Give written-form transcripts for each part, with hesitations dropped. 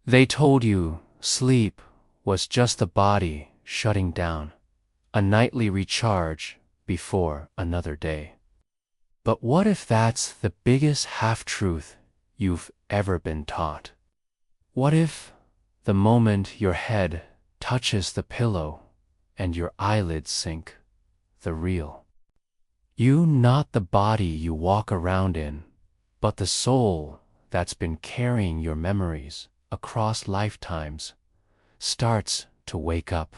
They told you sleep was just the body shutting down, a nightly recharge before another day. But what if that's the biggest half-truth you've ever been taught? What if the moment your head touches the pillow and your eyelids sink, the real you, not the body you walk around in, but the soul that's been carrying your memories across lifetimes, starts to wake up?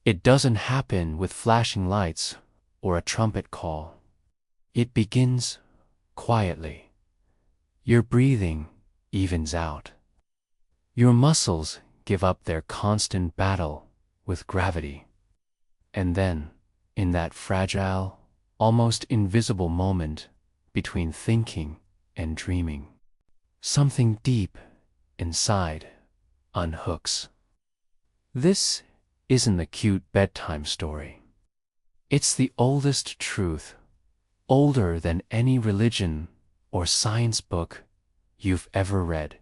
It doesn't happen with flashing lights or a trumpet call. It begins quietly. Your breathing evens out. Your muscles give up their constant battle with gravity. And then, in that fragile, almost invisible moment between thinking and dreaming, something deep inside unhooks. This isn't the cute bedtime story. It's the oldest truth, older than any religion or science book you've ever read.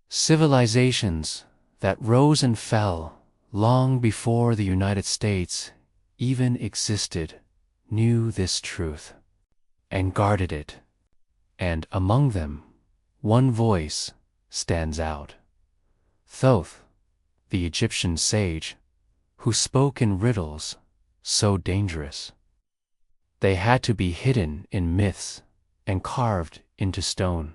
Civilizations that rose and fell long before the United States even existed knew this truth and guarded it. And among them, one voice stands out. Thoth, the Egyptian sage, who spoke in riddles so dangerous they had to be hidden in myths and carved into stone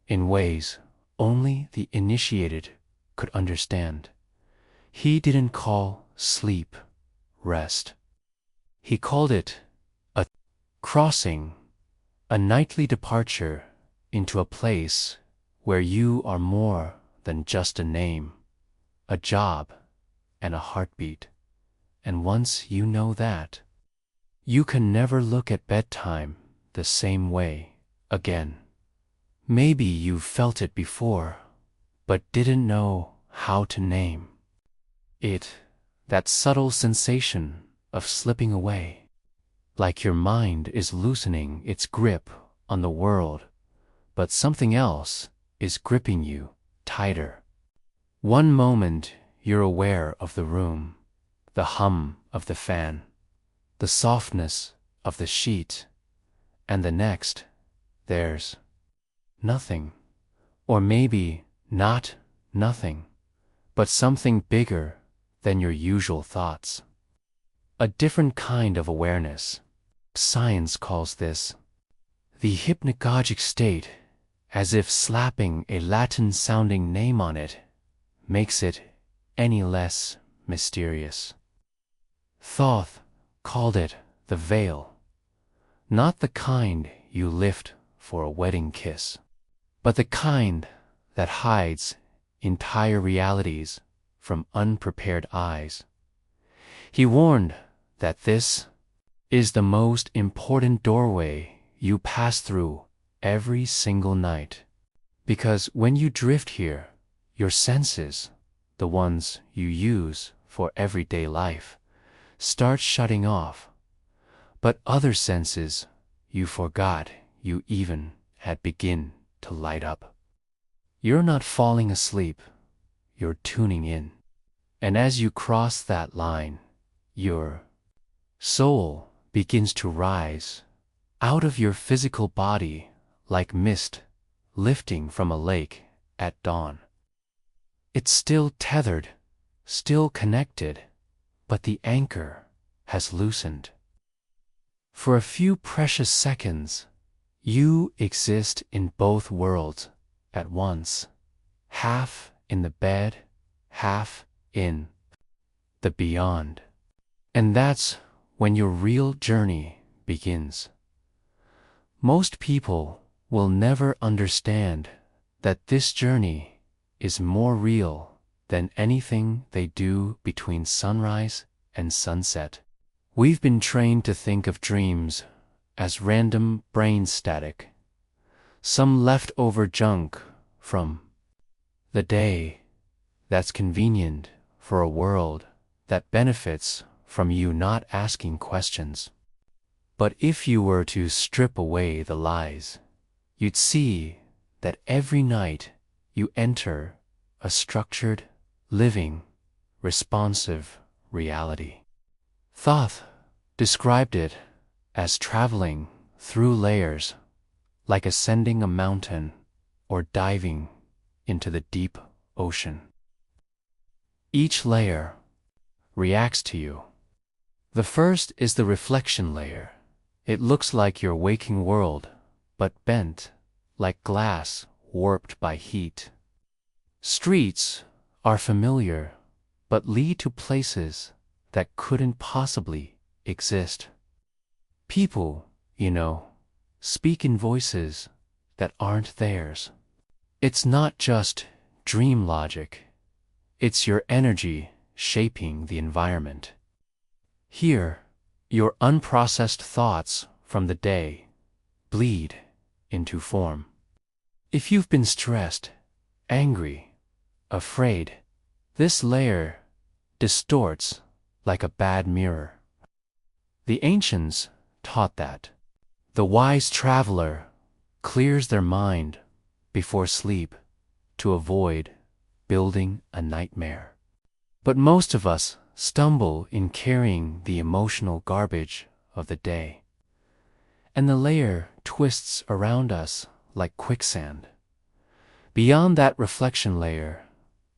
in ways only the initiated could understand. He didn't call sleep rest. He called it a crossing, a nightly departure into a place where you are more than just a name, a job, and a heartbeat. And once you know that, you can never look at bedtime the same way again. Maybe you've felt it before, but didn't know how to name it, that subtle sensation of slipping away, like your mind is loosening its grip on the world, but something else is gripping you tighter. One moment you're aware of the room, the hum of the fan, the softness of the sheet, and the next, there's nothing. Or maybe not nothing, but something bigger than your usual thoughts. A different kind of awareness. Science calls this the hypnagogic state, as if slapping a Latin-sounding name on it makes it any less mysterious. Thoth called it the veil, not the kind you lift for a wedding kiss, but the kind that hides entire realities from unprepared eyes. He warned that this is the most important doorway you pass through every single night, because when you drift here, your senses, the ones you use for everyday life, start shutting off, but other senses you forgot you even had begin to light up. You're not falling asleep, you're tuning in. And as you cross that line, your soul begins to rise out of your physical body like mist lifting from a lake at dawn. It's still tethered, still connected, but the anchor has loosened. For a few precious seconds, you exist in both worlds at once, half in the bed, half in the beyond. And that's when your real journey begins. Most people will never understand that this journey is more real than anything they do between sunrise and sunset. We've been trained to think of dreams as random brain static, some leftover junk from the day that's convenient for a world that benefits from you not asking questions. But if you were to strip away the lies, you'd see that every night you enter a structured, living, responsive reality. Thoth described it as traveling through layers, like ascending a mountain or diving into the deep ocean. Each layer reacts to you. The first is the reflection layer. It looks like your waking world, but bent, like glass warped by heat. Streets are familiar, but lead to places that couldn't possibly exist. People, speak in voices that aren't theirs. It's not just dream logic. It's your energy shaping the environment. Here, your unprocessed thoughts from the day bleed into form. If you've been stressed, angry, afraid, this layer distorts like a bad mirror. The ancients taught that the wise traveler clears their mind before sleep to avoid building a nightmare. But most of us stumble in carrying the emotional garbage of the day, and the layer twists around us like quicksand. Beyond that reflection layer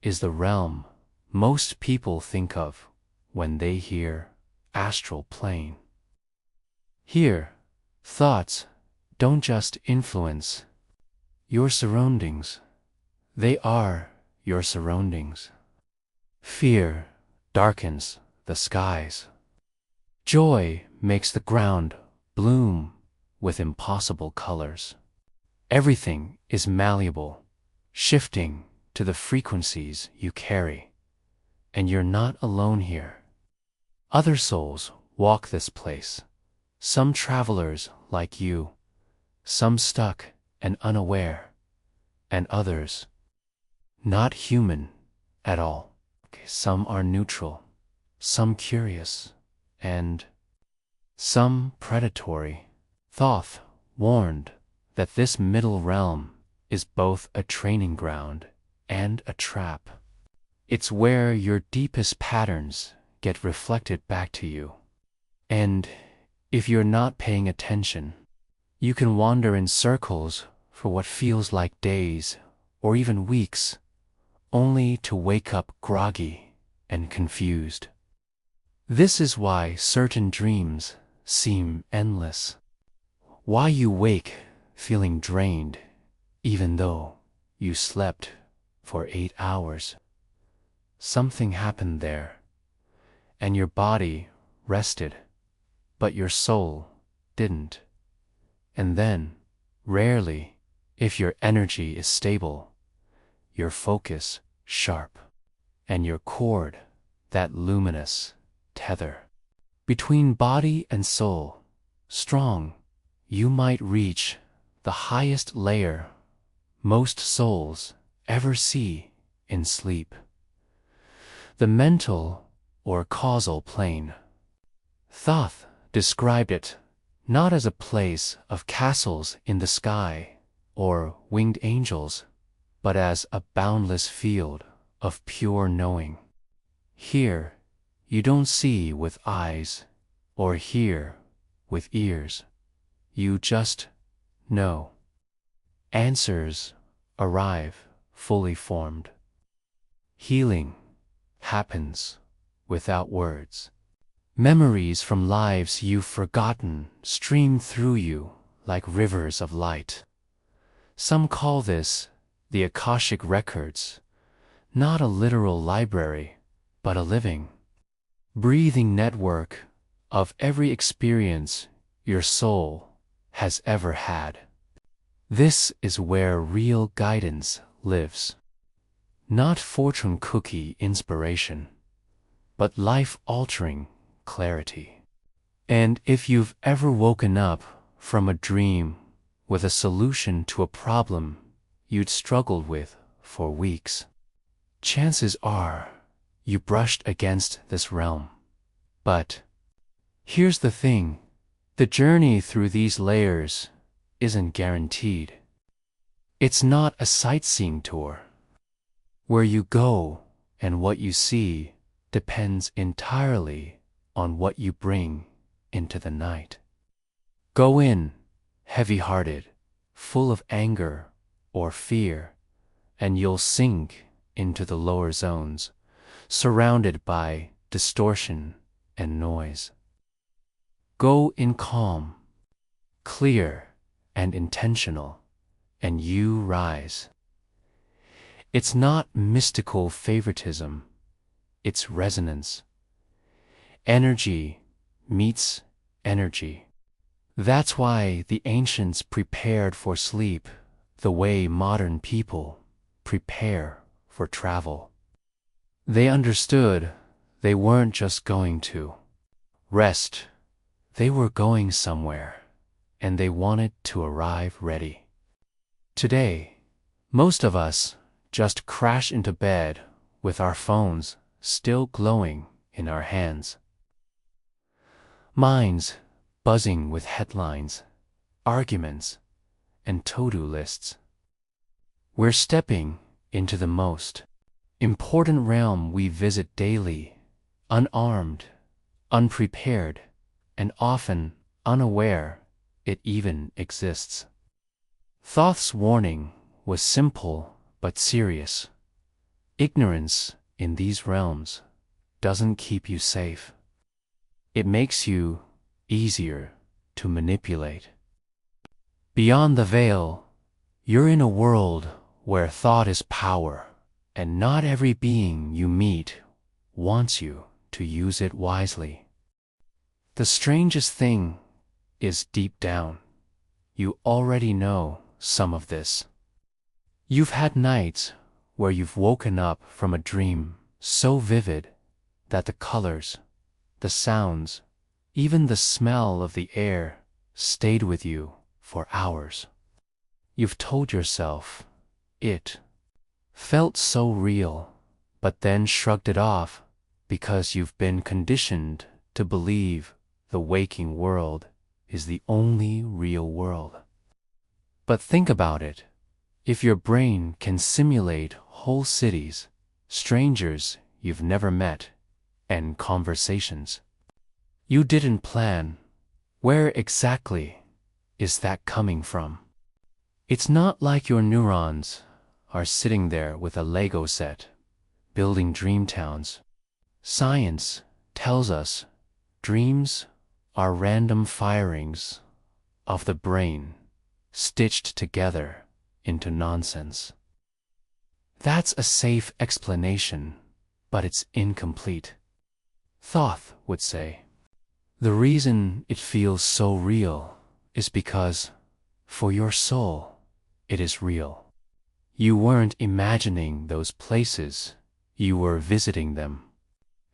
is the realm most people think of when they hear astral plane. Here, thoughts don't just influence your surroundings, they are your surroundings. Fear darkens the skies. Joy makes the ground bloom with impossible colors. Everything is malleable, shifting to the frequencies you carry. And you're not alone here. Other souls walk this place. Some travelers like you, some stuck and unaware, and others not human at all. Some are neutral, some curious, and some predatory. Thoth warned that this middle realm is both a training ground and a trap. It's where your deepest patterns get reflected back to you. And if you're not paying attention, you can wander in circles for what feels like days or even weeks, only to wake up groggy and confused. This is why certain dreams seem endless. Why you wake feeling drained even though you slept for 8 hours. Something happened there, and your body rested, but your soul didn't. And then, rarely, if your energy is stable, your focus sharp, and your cord that luminous tether between body and soul strong, you might reach the highest layer most souls ever see in sleep. The mental or causal plane. Thoth described it not as a place of castles in the sky or winged angels, but as a boundless field of pure knowing. Here, you don't see with eyes or hear with ears. You just know. Answers arrive fully formed. Healing happens without words. Memories from lives you've forgotten stream through you like rivers of light. Some call this the Akashic Records, not a literal library, but a living, breathing network of every experience your soul has ever had. This is where real guidance lives. Not fortune cookie inspiration, but life-altering clarity. And if you've ever woken up from a dream with a solution to a problem you'd struggled with for weeks, chances are you brushed against this realm. But here's the thing, the journey through these layers isn't guaranteed. It's not a sightseeing tour. Where you go and what you see depends entirely on what you bring into the night. Go in, heavy-hearted, full of anger or fear, and you'll sink into the lower zones, surrounded by distortion and noise. Go in calm, clear, and intentional, and you rise. It's not mystical favoritism, it's resonance. Energy meets energy. That's why the ancients prepared for sleep the way modern people prepare for travel. They understood they weren't just going to rest, they were going somewhere, and they wanted to arrive ready. Today, most of us just crash into bed with our phones still glowing in our hands. Minds buzzing with headlines, arguments, and to-do lists. We're stepping into the most important realm we visit daily, unarmed, unprepared, and often unaware it even exists. Thoth's warning was simple but serious. Ignorance in these realms doesn't keep you safe. It makes you easier to manipulate. Beyond the veil, you're in a world where thought is power, and not every being you meet wants you to use it wisely. The strangest thing is deep down, you already know some of this. You've had nights where you've woken up from a dream so vivid that the colors, the sounds, even the smell of the air stayed with you for hours. You've told yourself it felt so real, but then shrugged it off because you've been conditioned to believe the waking world is the only real world. But think about it. If your brain can simulate whole cities, strangers you've never met, and conversations you didn't plan, where exactly is that coming from? It's not like your neurons are sitting there with a Lego set, building dream towns. Science tells us dreams are random firings of the brain stitched together into nonsense. That's a safe explanation, but it's incomplete. Thoth would say, the reason it feels so real is because, for your soul, it is real. You weren't imagining those places, you were visiting them.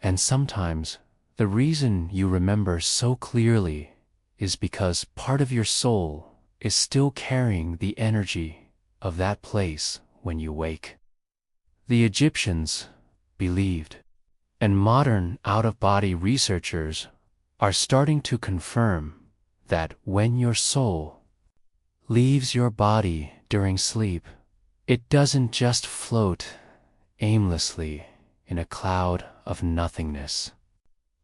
And sometimes, the reason you remember so clearly is because part of your soul is still carrying the energy of that place when you wake. The Egyptians believed, and modern out-of-body researchers are starting to confirm that when your soul leaves your body during sleep, it doesn't just float aimlessly in a cloud of nothingness.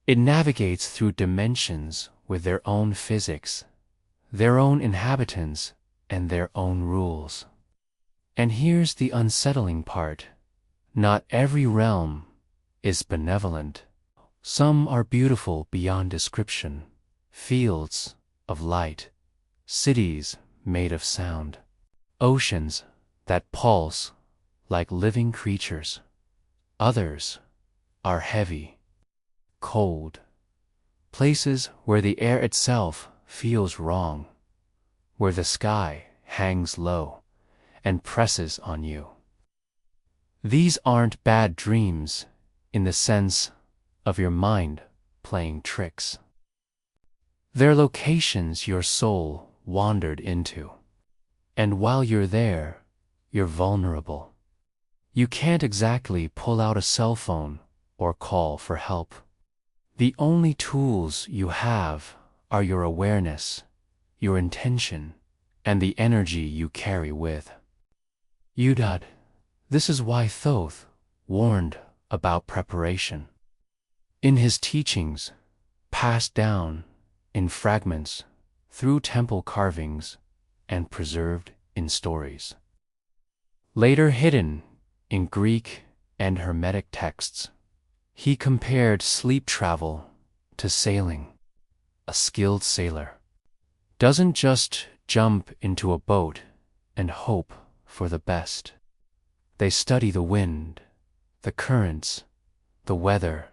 It navigates through dimensions with their own physics, their own inhabitants, and their own rules. And here's the unsettling part. Not every realm is benevolent. Some are beautiful beyond description, fields of light, cities made of sound, oceans that pulse like living creatures. Others are heavy, cold, places where the air itself feels wrong, where the sky hangs low and presses on you. These aren't bad dreams in the sense of your mind playing tricks. They're locations your soul wandered into. And while you're there, you're vulnerable. You can't exactly pull out a cell phone or call for help. The only tools you have are your awareness, your intention, and the energy you carry with. Udad, This is why Thoth warned about preparation. In his teachings, passed down in fragments through temple carvings and preserved in stories, later hidden in Greek and Hermetic texts, he compared sleep travel to sailing. A skilled sailor doesn't just jump into a boat and hope for the best. They study the wind, the currents, the weather.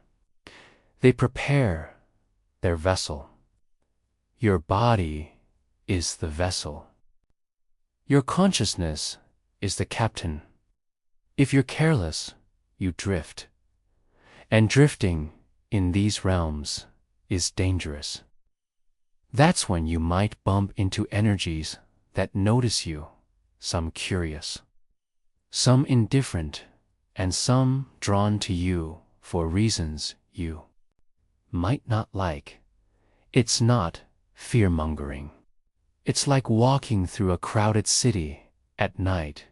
They prepare their vessel. Your body is the vessel. Your consciousness is the captain. If you're careless, you drift. And drifting in these realms is dangerous. That's when you might bump into energies that notice you, some curious, some indifferent, and some drawn to you for reasons you might not like. It's not fear-mongering. It's like walking through a crowded city at night.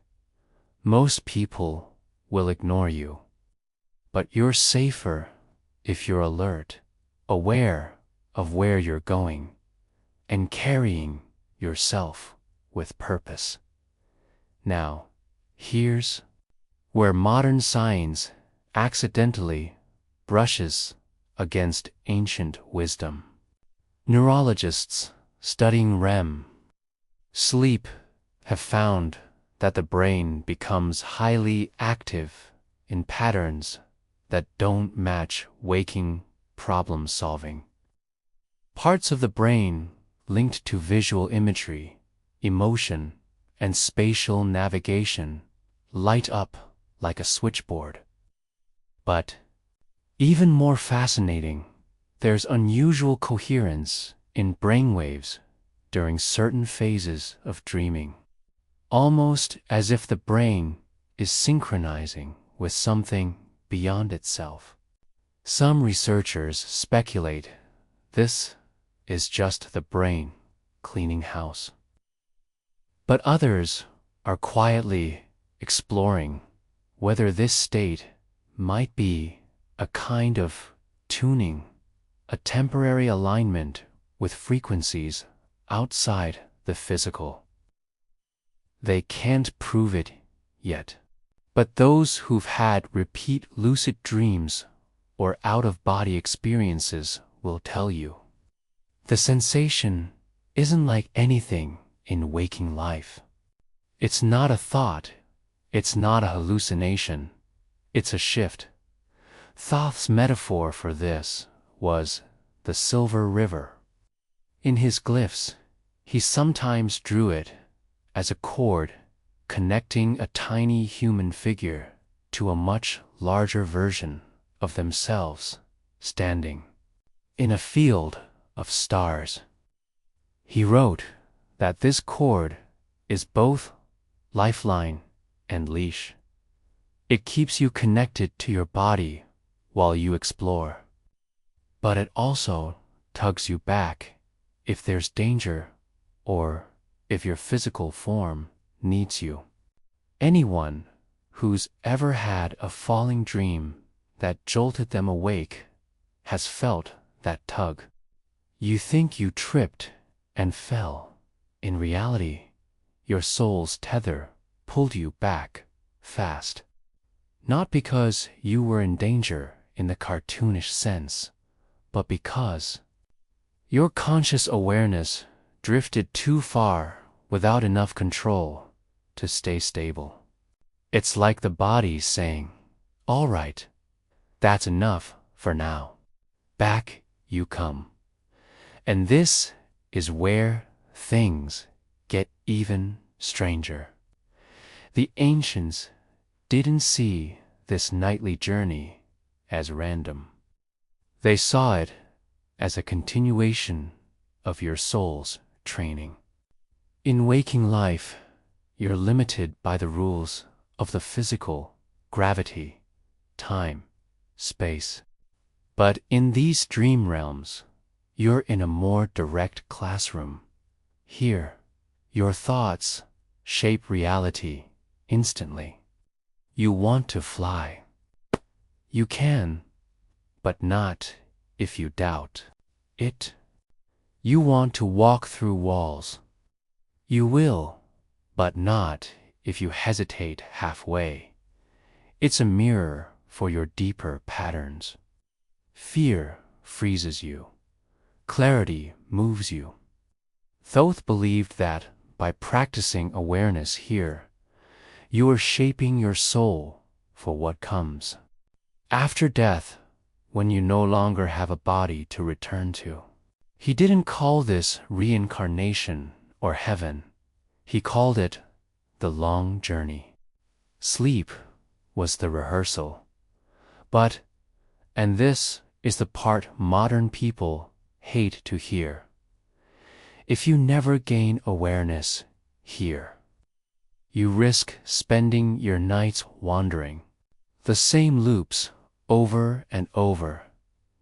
Most people will ignore you, but you're safer if you're alert, aware of where you're going, and carrying yourself with purpose. Now, here's where modern science accidentally brushes against ancient wisdom. Neurologists studying REM sleep have found that the brain becomes highly active in patterns that don't match waking problem solving. Parts of the brain linked to visual imagery, emotion, and spatial navigation light up like a switchboard. But even more fascinating, there's unusual coherence in brainwaves during certain phases of dreaming, almost as if the brain is synchronizing with something beyond itself. Some researchers speculate this is just the brain cleaning house. But others are quietly exploring whether this state might be a kind of tuning, a temporary alignment with frequencies outside the physical. They can't prove it yet, but those who've had repeat lucid dreams or out-of-body experiences will tell you. The sensation isn't like anything in waking life. It's not a thought, it's not a hallucination, it's a shift. Thoth's metaphor for this was the silver river. In his glyphs, he sometimes drew it as a cord connecting a tiny human figure to a much larger version of themselves standing in a field of stars. He wrote that this cord is both lifeline and leash. It keeps you connected to your body while you explore, but it also tugs you back if there's danger or if your physical form needs you. Anyone who's ever had a falling dream that jolted them awake has felt that tug. You think you tripped and fell. In reality, your soul's tether pulled you back fast. Not because you were in danger in the cartoonish sense, but because your conscious awareness drifted too far without enough control to stay stable. It's like the body saying, "All right, that's enough for now. Back you come." And this is where things get even stranger. The ancients didn't see this nightly journey as random. They saw it as a continuation of your soul's training. In waking life, you're limited by the rules of the physical, gravity, time, space. But in these dream realms, you're in a more direct classroom. Here, your thoughts shape reality instantly. You want to fly. You can, but not if you doubt it. You want to walk through walls. You will, but not if you hesitate halfway. It's a mirror for your deeper patterns. Fear freezes you. Clarity moves you. Thoth believed that by practicing awareness here, you are shaping your soul for what comes after death, when you no longer have a body to return to. He didn't call this reincarnation or heaven. He called it the long journey. Sleep was the rehearsal. But, and this is the part modern people hate to hear, if you never gain awareness here, you risk spending your nights wandering the same loops over and over,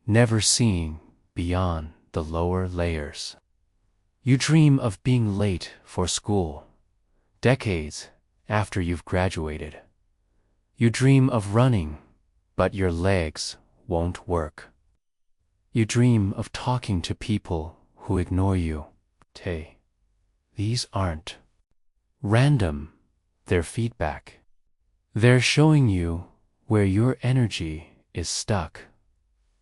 never seeing beyond the lower layers. You dream of being late for school, decades after you've graduated. You dream of running, but your legs won't work. You dream of talking to people who ignore you. These aren't random, they're feedback. They're showing you where your energy is stuck,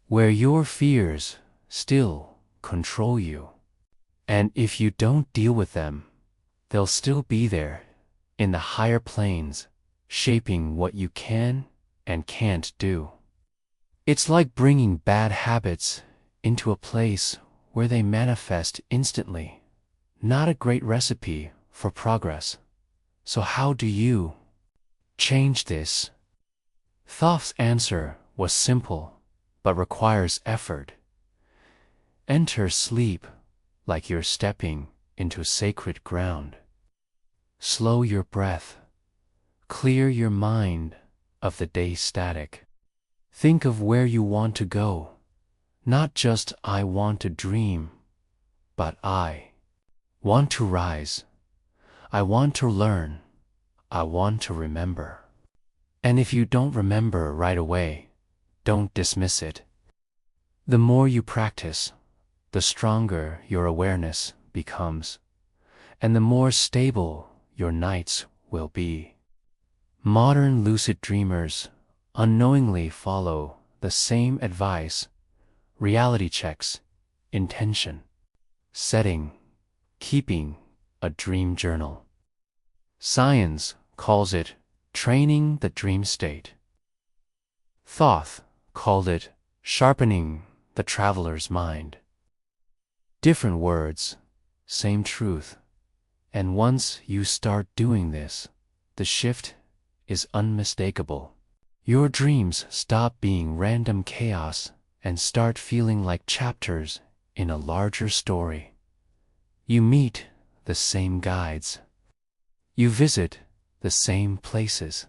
where your fears still control you. And if you don't deal with them, they'll still be there in the higher planes, shaping what you can and can't do. It's like bringing bad habits into a place where they manifest instantly. Not a great recipe for progress. So how do you change this? Thoth's answer was simple, but requires effort. Enter sleep like you're stepping into sacred ground. Slow your breath. Clear your mind of the day static. Think of where you want to go. Not just I want to dream, but I want to rise. I want to learn. I want to remember. And if you don't remember right away, don't dismiss it. The more you practice, the stronger your awareness becomes, and the more stable your nights will be. Modern lucid dreamers unknowingly follow the same advice: reality checks, intention, setting, keeping a dream journal. Science calls it training the dream state. Thoth called it sharpening the traveler's mind. Different words, same truth. And once you start doing this, the shift is unmistakable. Your dreams stop being random chaos and start feeling like chapters in a larger story. You meet the same guides. You visit the same places.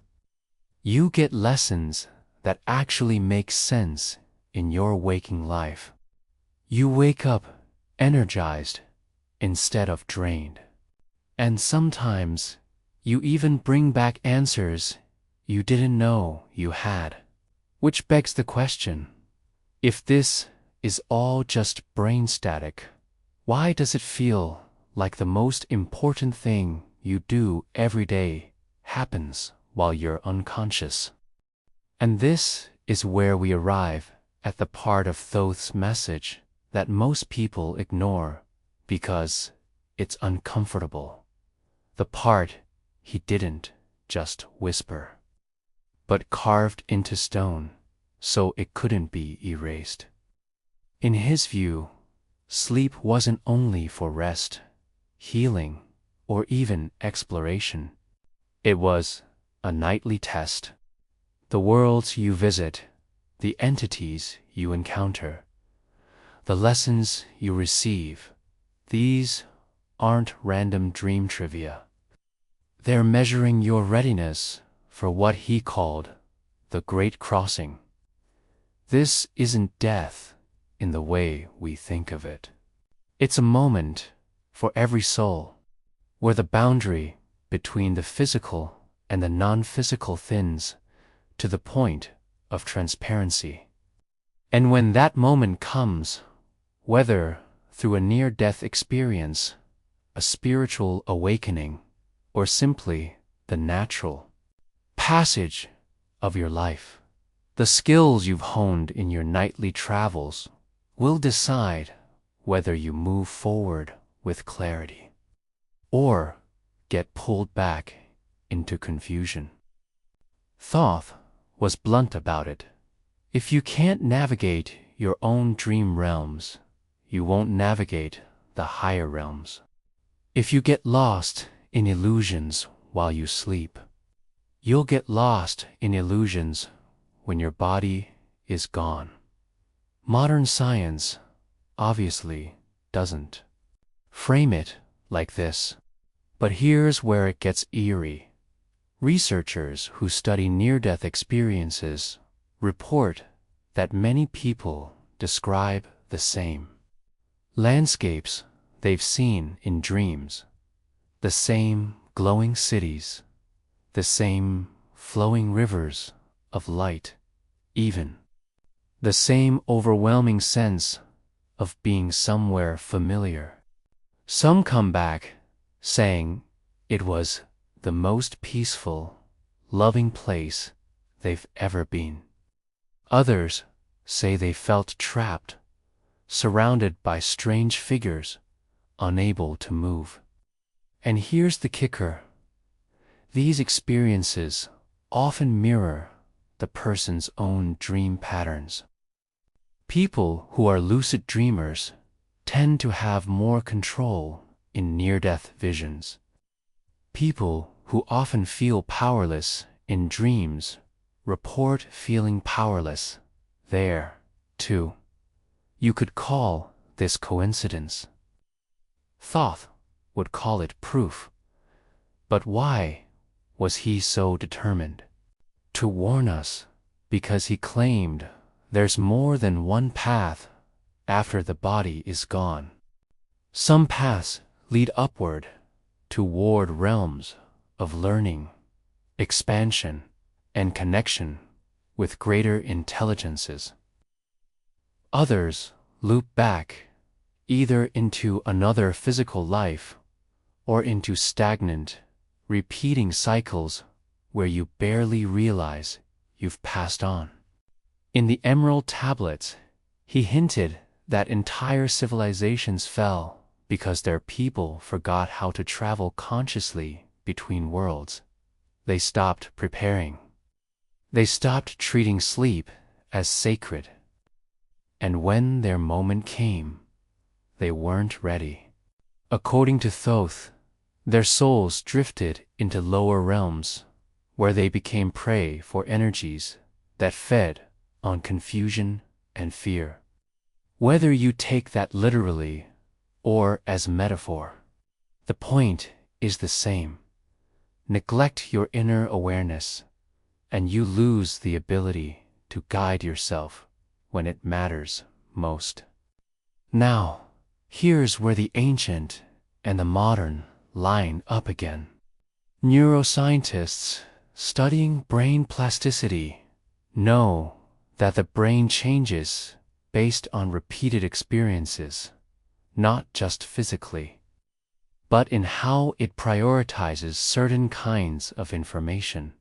You get lessons that actually make sense in your waking life. You wake up energized instead of drained. And sometimes you even bring back answers you didn't know you had. Which begs the question, if this is all just brain static, why does it feel like the most important thing you do every day happens while you're unconscious? And this is where we arrive at the part of Thoth's message that most people ignore because it's uncomfortable. The part he didn't just whisper, but carved into stone so it couldn't be erased. In his view, sleep wasn't only for rest, healing, or even exploration. It was a nightly test. The worlds you visit, the entities you encounter, the lessons you receive, these aren't random dream trivia. They're measuring your readiness for what he called the Great Crossing. This isn't death in the way we think of it. It's a moment for every soul where the boundary between the physical and the non-physical thins to the point of transparency. And when that moment comes, whether through a near-death experience, a spiritual awakening, or simply the natural passage of your life, the skills you've honed in your nightly travels will decide whether you move forward with clarity or get pulled back into confusion. Thoth was blunt about it. If you can't navigate your own dream realms, you won't navigate the higher realms. If you get lost in illusions while you sleep, you'll get lost in illusions when your body is gone. Modern science obviously doesn't frame it like this, but here's where it gets eerie. Researchers who study near-death experiences report that many people describe the same landscapes they've seen in dreams, the same glowing cities, the same flowing rivers of light, even the same overwhelming sense of being somewhere familiar. Some come back saying it was the most peaceful, loving place they've ever been. Others say they felt trapped, surrounded by strange figures, unable to move. And here's the kicker. These experiences often mirror the person's own dream patterns. People who are lucid dreamers tend to have more control in near-death visions. People who often feel powerless in dreams report feeling powerless there, too. You could call this coincidence. Thoth would call it proof. But why was he so determined? To warn us, because he claimed there's more than one path after the body is gone. Some paths lead upward toward realms of learning, expansion, and connection with greater intelligences. Others loop back either into another physical life or into stagnant, repeating cycles where you barely realize you've passed on. In the Emerald Tablets, he hinted that entire civilizations fell because their people forgot how to travel consciously between worlds. They stopped preparing. They stopped treating sleep as sacred. And when their moment came, they weren't ready. According to Thoth, their souls drifted into lower realms, where they became prey for energies that fed on confusion and fear. Whether you take that literally or as metaphor, the point is the same. Neglect your inner awareness, and you lose the ability to guide yourself when it matters most. Now, here's where the ancient and the modern line up again. Neuroscientists studying brain plasticity know that the brain changes based on repeated experiences, not just physically, but in how it prioritizes certain kinds of information.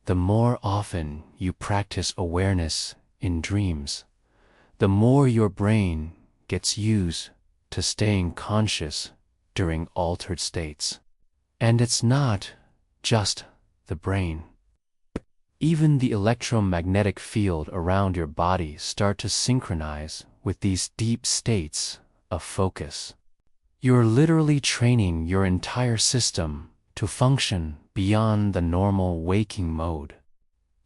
The more often you practice awareness in dreams, the more your brain gets used to staying conscious during altered states. And it's not just the brain. Even the electromagnetic field around your body starts to synchronize with these deep states of focus. You're literally training your entire system to function beyond the normal waking mode.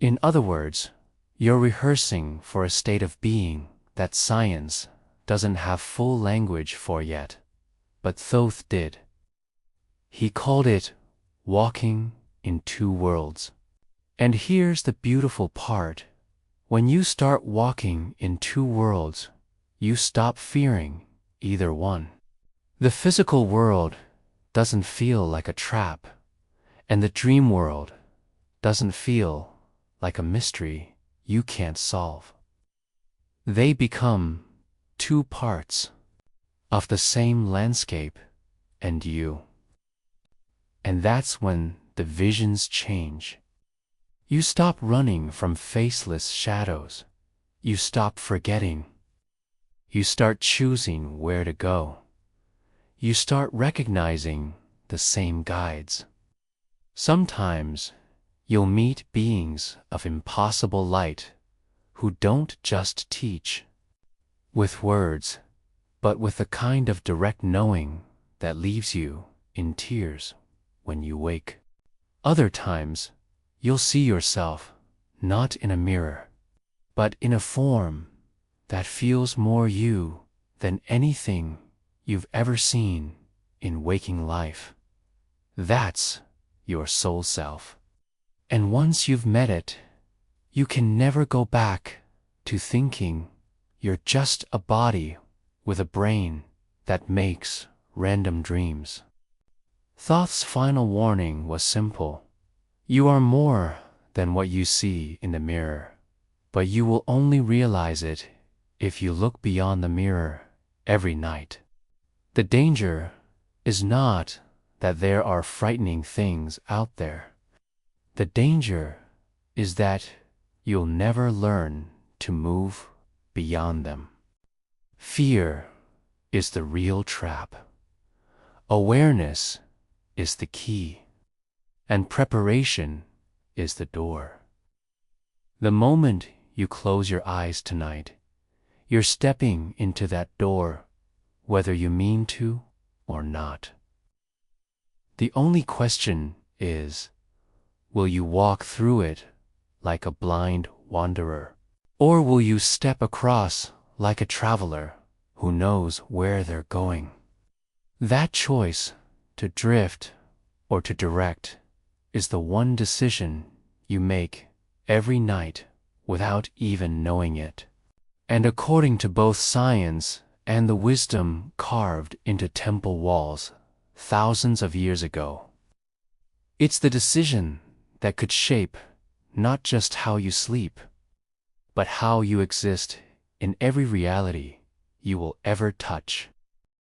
In other words, you're rehearsing for a state of being that science doesn't have full language for yet, but Thoth did. He called it walking in two worlds. And here's the beautiful part. When you start walking in two worlds, you stop fearing either one. The physical world doesn't feel like a trap, and the dream world doesn't feel like a mystery you can't solve. They become two parts of the same landscape and you. And that's when the visions change. You stop running from faceless shadows. You stop forgetting. You start choosing where to go. You start recognizing the same guides. Sometimes you'll meet beings of impossible light who don't just teach with words, but with a kind of direct knowing that leaves you in tears when you wake. Other times, you'll see yourself not in a mirror, but in a form that feels more you than anything you've ever seen in waking life. That's your soul self. And once you've met it, you can never go back to thinking you're just a body with a brain that makes random dreams. Thoth's final warning was simple. You are more than what you see in the mirror, but you will only realize it if you look beyond the mirror every night. The danger is not that there are frightening things out there. The danger is that you'll never learn to move beyond them. Fear is the real trap. Awareness is the key, and preparation is the door. The moment you close your eyes tonight, you're stepping into that door, whether you mean to or not. The only question is, will you walk through it like a blind wanderer, or will you step across like a traveler who knows where they're going? That choice, to drift or to direct, is the one decision you make every night without even knowing it. And according to both science and the wisdom carved into temple walls thousands of years ago, it's the decision that could shape not just how you sleep, but how you exist in every reality you will ever touch.